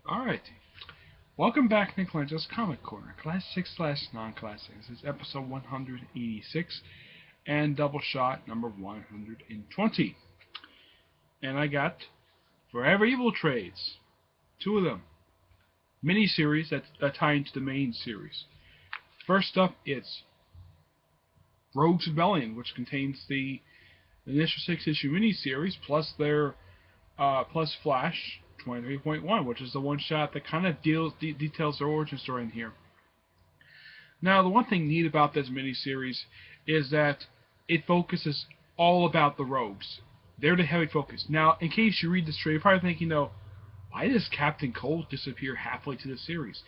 Alright, welcome back to Lenz's Comic Corner, Classic/Non-Classic. This is episode 186 and Doubleshot number 120. And I got Forever Evil trades, two of them, mini-series that tie into the main series. First up, it's Rouges Rebellion, which contains the initial 6-issue mini-series plus their plus Flash 23.1, which is the one-shot that kind of details their origin story in here. Now, the one thing neat about this miniseries is that it focuses all about the Rogues. They're the heavy focus. Now, in case you read this trade, you're probably thinking, why does Captain Cold disappear halfway to the series?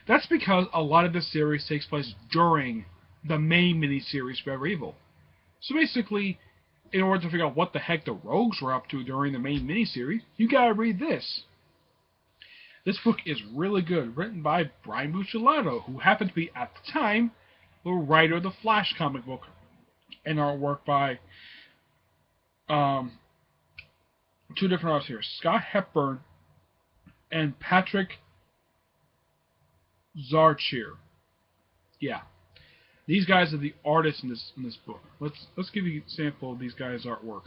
That's because a lot of this series takes place during the main miniseries Forever Evil. So basically, in order to figure out what the heck the Rogues were up to during the main miniseries, you gotta read this. This book is really good, written by Brian Buccellato, who happened to be, at the time, the writer of the Flash comic book, and artwork by two different artists here, Scott Hepburn and Patrick Zarchier. Yeah. These guys are the artists in this book. Let's give you a sample of these guys' artwork.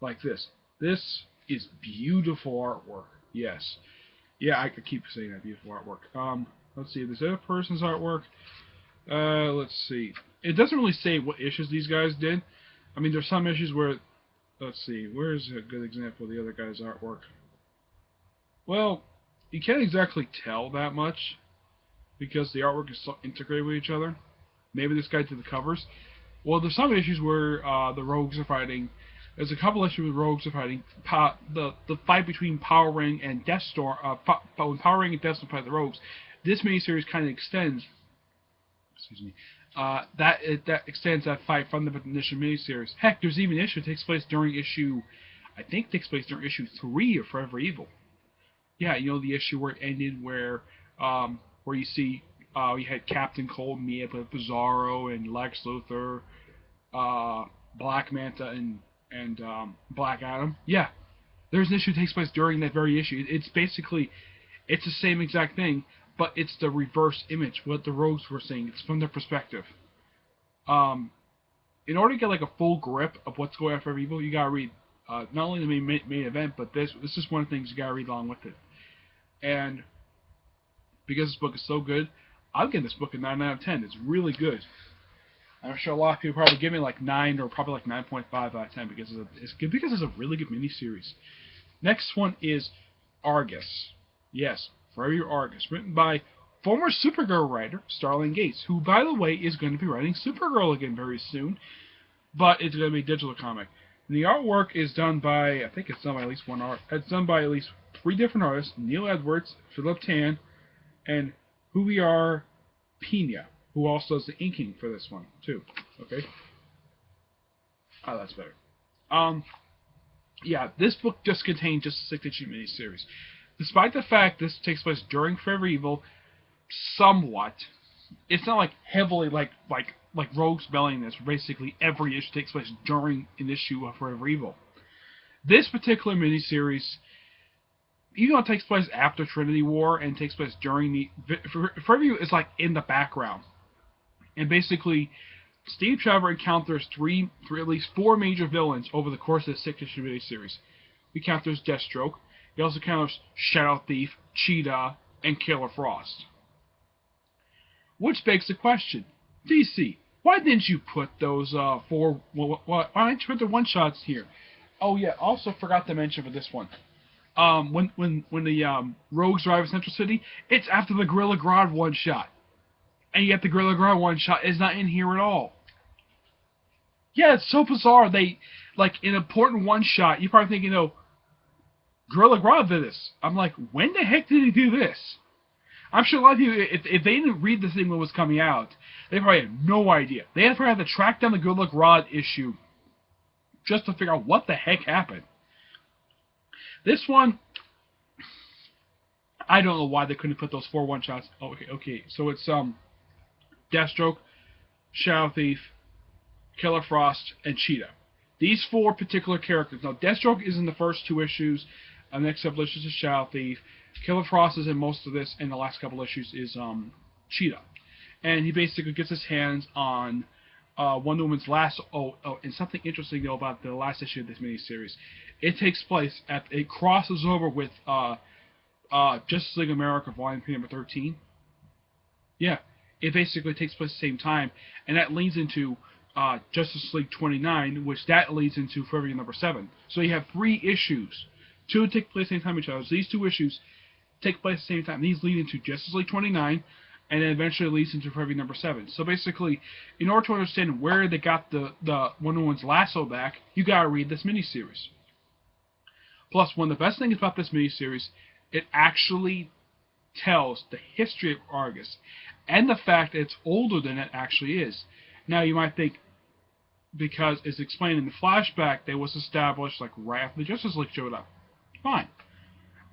Like this. This is beautiful artwork. Yes. Yeah, I could keep saying that, beautiful artwork. Let's see, this other person's artwork. Let's see. It doesn't really say what issues these guys did. I mean, there's some issues where, let's see, where's a good example of the other guy's artwork? Well, you can't exactly tell that much because the artwork is so integrated with each other. Maybe this guy did the covers. Well, there's some issues where the Rogues are fighting. There's a couple issues where the Rogues are fighting. The fight between Power Ring and Deathstorm. When Power Ring and Deathstorm fight the Rogues, this miniseries kind of extends. Excuse me. That extends that fight from the initial miniseries. Heck, there's even an issue that takes place during issue. I think takes place during issue 3 of Forever Evil. Yeah, you know the issue where it ended where you see. We had Captain Cold meet up with Bizarro and Lex Luthor, Black Manta, and Black Adam. Yeah, there's an issue that takes place during that very issue. It's basically, it's the same exact thing, but it's the reverse image, what the Rogues were seeing. It's from their perspective. In order to get like a full grip of what's going on for Evil, you gotta read not only the main event, but this is one of the things you gotta read along with it. And because this book is so good, I'll give this book a 9 out of 10. It's really good. I'm sure a lot of people probably give me like 9 or probably like 9.5 out of 10 because it's a really good miniseries. Next one is A.R.G.U.S. Yes, Forever A.R.G.U.S. Written by former Supergirl writer Starling Gates, who, by the way, is going to be writing Supergirl again very soon, but it's going to be a digital comic. And the artwork is done by, I think it's done by at least one art. It's done by at least 3 different artists: Neil Edwards, Philip Tan, and Javier Pina, who also does the inking for this one, too. Okay? Oh, that's better. Yeah, this book just contains just a 6-issue miniseries. Despite the fact this takes place during Forever Evil, somewhat, it's not like heavily like Rouges Rebellion is, where basically every issue takes place during an issue of Forever Evil. This particular miniseries, even though it takes place after Trinity War and takes place during the Forever Evil, is like in the background, and basically Steve Trevor encounters at least 4 major villains over the course of the 6-issue miniseries. He encounters Deathstroke. He also encounters Shadow Thief, Cheetah, and Killer Frost. Which begs the question, DC, why didn't you put those why didn't you put the one-shots here? Oh yeah, also forgot to mention for this one. When the Rogues arrive at Central City, it's after the Gorilla Grodd one-shot. And yet the Gorilla Grodd one-shot is not in here at all. Yeah, it's so bizarre. They, like, an important one-shot, you're probably thinking, Gorilla Grodd did this. I'm like, when the heck did he do this? I'm sure a lot of people, if they didn't read the thing when it was coming out, they probably had no idea. They had to track down the Gorilla Grodd issue just to figure out what the heck happened. This one, I don't know why they couldn't put those 4 one-shots. Oh, okay. So it's Deathstroke, Shadow Thief, Killer Frost, and Cheetah. These 4 particular characters. Now, Deathstroke is in the first 2 issues. The next couple issues is Shadow Thief. Killer Frost is in most of this, and the last couple issues is Cheetah. And he basically gets his hands on Wonder Woman's last. And something interesting though about the last issue of this miniseries, it crosses over with Justice League America Volume 3 number 13. Yeah, it basically takes place at the same time, and that leads into Justice League 29, which that leads into February number 7. So you have 3 issues. 2 take place at the same time each other. So these 2 issues take place at the same time. These lead into Justice League 29, and then eventually leads into February number 7. So basically, in order to understand where they got the Wonder Woman's lasso back, you gotta read this miniseries. Plus, one of the best things about this miniseries, it actually tells the history of Argus, and the fact that it's older than it actually is. Now, you might think, because it's explained in the flashback, that it was established like right after the Justice League showed up. Fine.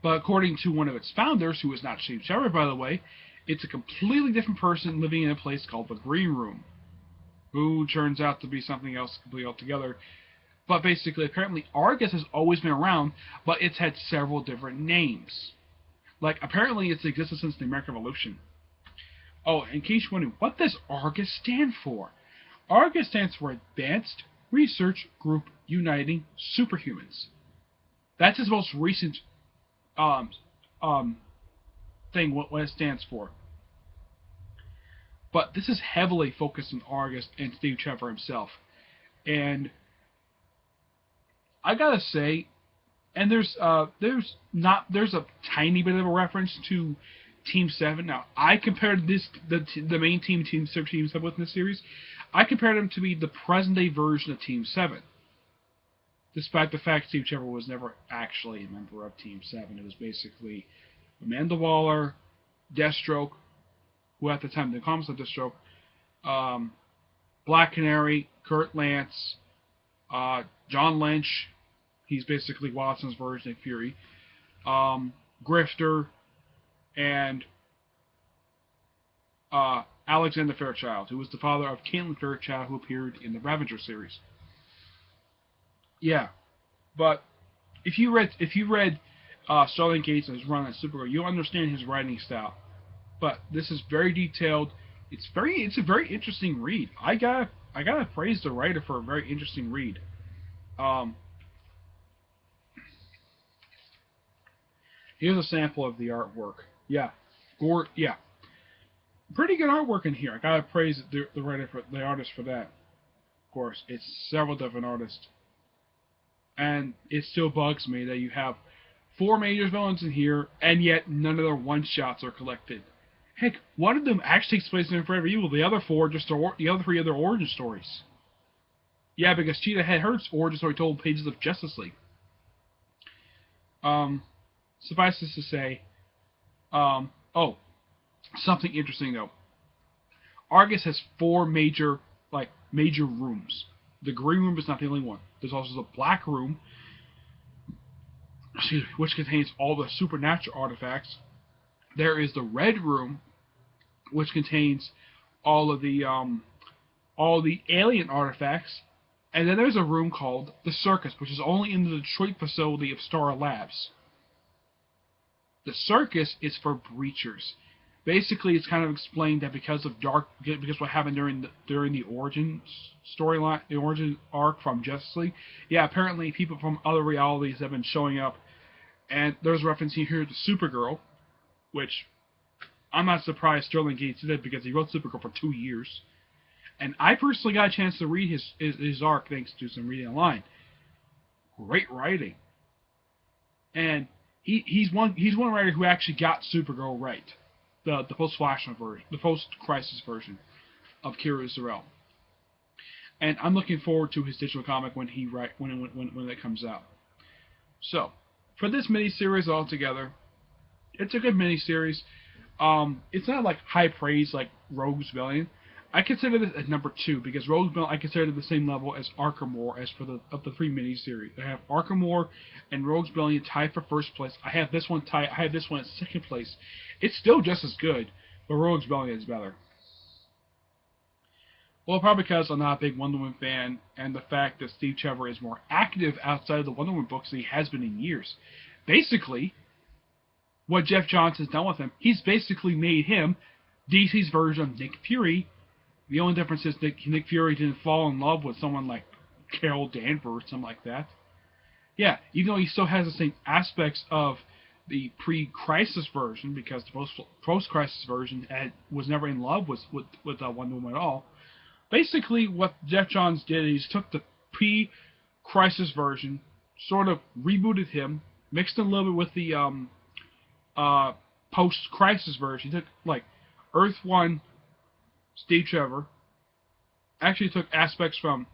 But according to one of its founders, who is not Steve Trevor, by the way, it's a completely different person living in a place called the Green Room, who turns out to be something else completely altogether. But basically, apparently, Argus has always been around, but it's had several different names. Like, apparently, it's existed since the American Revolution. Oh, in case you're wondering, what does Argus stand for? Argus stands for Advanced Research Group Uniting Superhumans. That's his most recent thing, what it stands for. But this is heavily focused on Argus and Steve Trevor himself. And I gotta say, and there's a tiny bit of a reference to Team 7. Now, I compared the main Team 7 with this series. I compared them to be the present-day version of Team 7. Despite the fact Steve Trevor was never actually a member of Team 7. It was basically Amanda Waller, Deathstroke, who at the time the comics of Deathstroke, Black Canary, Kurt Lance, John Lynch, he's basically Watson's version of Fury, Grifter, and Alexander Fairchild, who was the father of Caitlin Fairchild, who appeared in the Ravager series. Yeah, but if you read Starling Gates' run on Supergirl, you'll understand his writing style. But this is very detailed. It's a very interesting read. I gotta praise the writer for a very interesting read. Here's a sample of the artwork. Yeah, pretty good artwork in here. I gotta praise the writer for the artist for that. Of course, it's several different artists, and it still bugs me that you have 4 major villains in here, and yet none of their one-shots are collected. Heck, one of them actually takes place in Forever Evil. The other 4 the other 3 are their origin stories. Yeah, because Cheetah had her origin story told in pages of Justice League. Suffice this to say, something interesting though. Argus has 4 major rooms. The Green Room is not the only one. There's also the Black Room, which contains all the supernatural artifacts. There is the Red Room, which contains all the alien artifacts. And then there's a room called the Circus, which is only in the Detroit facility of Star Labs. The Circus is for breachers. Basically, it's kind of explained that because what happened during the origin storyline, the origin arc from Justice League, yeah, apparently people from other realities have been showing up, and there's reference here to Supergirl, which I'm not surprised Sterling Gates did because he wrote Supergirl for 2 years, and I personally got a chance to read his arc thanks to some reading online. Great writing, and he's one writer who actually got Supergirl right. The post-Flashpoint version, the post-Crisis version of Kira Zor-El, and I'm looking forward to his digital comic when it comes out. So, for this miniseries altogether, it's a good miniseries. It's not like high praise like Rouges Rebellion. I consider this as number 2 because Rouges Rebellion I consider it the same level as A.R.G.U.S as for the 3 miniseries. I have A.R.G.U.S and Rouges Rebellion tied for first place. I have this one tied. I have this one at second place. It's still just as good, but Rouges Rebellion is better. Well, probably because I'm not a big Wonder Woman fan, and the fact that Steve Trevor is more active outside of the Wonder Woman books than he has been in years. basically, what Jeff Johns has done with him, he's basically made him DC's version of Nick Fury. The only difference is that Nick Fury didn't fall in love with someone like Carol Danvers or something like that. Yeah, even though he still has the same aspects of the pre-Crisis version, because the post-Crisis version was never in love with Wonder Woman at all. Basically, what Jeff Johns did is he took the pre-Crisis version, sort of rebooted him, mixed him a little bit with the post-Crisis version. He took, like, Earth 1, Steve Trevor, actually took aspects from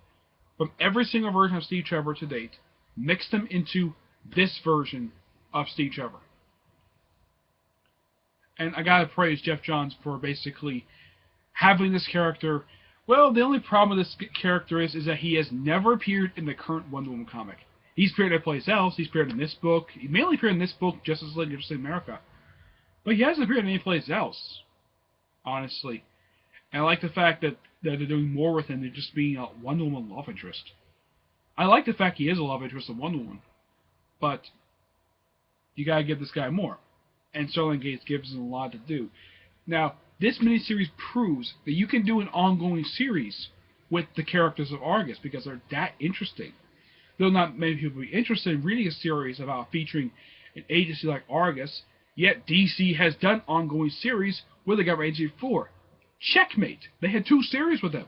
every single version of Steve Trevor to date, mixed them into this version of Steve Trevor. And I gotta praise Jeff Johns for basically having this character. Well, the only problem with this character is that he has never appeared in the current Wonder Woman comic. He's appeared in place else. He's appeared in this book. He mainly appeared in this book, Justice League of America. But he hasn't appeared in any place else, honestly. And I like the fact that they're doing more with him than just being a Wonder Woman love interest. I like the fact he is a love interest of Wonder Woman, but you gotta give this guy more. And Sterling Gates gives him a lot to do. Now, this miniseries proves that you can do an ongoing series with the characters of Argus because they're that interesting. Though not many people will be interested in reading a series about featuring an agency like Argus, yet DC has done ongoing series with the government agency before. Checkmate! They had 2 series with them.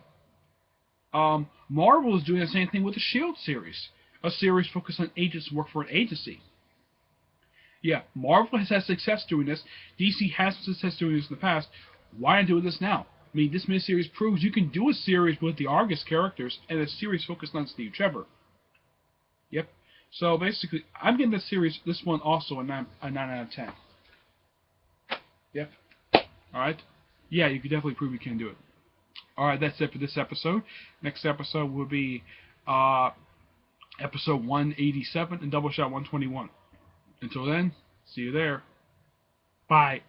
Marvel is doing the same thing with the S.H.I.E.L.D. series, a series focused on agents who work for an agency. Yeah, Marvel has had success doing this. DC has success doing this in the past. Why not do this now? I mean, this miniseries proves you can do a series with the Argus characters and a series focused on Steve Trevor. Yep. So basically, I'm giving this one also a 9 out of 10. Yep. Alright. Yeah, you can definitely prove you can do it. Alright, that's it for this episode. Next episode will be episode 187 and Doubleshot 121. Until then, see you there. Bye.